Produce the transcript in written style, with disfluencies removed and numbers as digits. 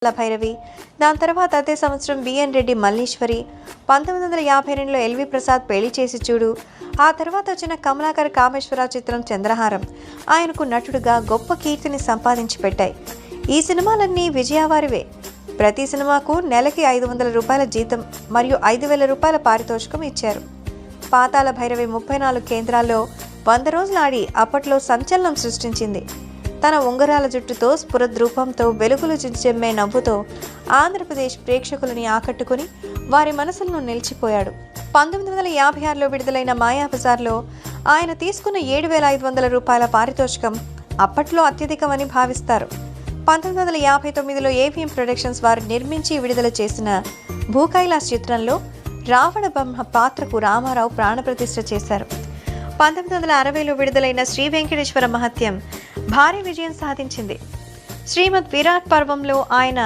భైరవి, దాని తర్వాత అదే సంవత్సరం బిఎన్ రెడ్డి మల్లీశ్వరి, 1952లో ఎల్వి ప్రసాద్ పెళ్లి చేసి చూడు, ఆ తర్వాత వచ్చిన కమలాకర్ కామేశ్వరరావు చిత్రం చంద్రహారం ఆయనకు నటుడుగా గొప్ప కీర్తిని సంపాదించి పెట్టాయి. ఈ సినిమాలన్నీ విజయవారివే. ప్రతి సినిమాకు నెలకి 500 రూపాయల జీతం మరియు 5,000 రూపాయల పారితోషికం ఇచ్చారు. పాతాళ భైరవి 34 కేంద్రాల్లో 100 రోజులు ఆడి అప్పట్లో సంచలనం సృష్టించింది. తన ఉంగరాల జుట్టుతో, స్ఫురద్రూపంతో, వెలుగులు చిమ్మే నవ్వుతో ఆంధ్రప్రదేశ్ ప్రేక్షకులని ఆకట్టుకుని వారి మనసులను నిలిచిపోయాడు. 1956లో విడుదలైన మాయాబజార్లో ఆయన తీసుకున్న 7,500 రూపాయల పారితోషికం అప్పట్లో అత్యధికమని భావిస్తారు. 1959లో ఏవిఎం ప్రొడక్షన్స్ వారు నిర్మించి విడుదల చేసిన భూకైలాస్ చిత్రంలో రావణ బ్రహ్మ పాత్రకు రామారావు ప్రాణప్రతిష్ఠ చేశారు. 1960లో విడుదలైన శ్రీ వెంకటేశ్వర మహత్యం భారీ విజయం సాధించింది. శ్రీమద్ విరాట్ పర్వంలో ఆయన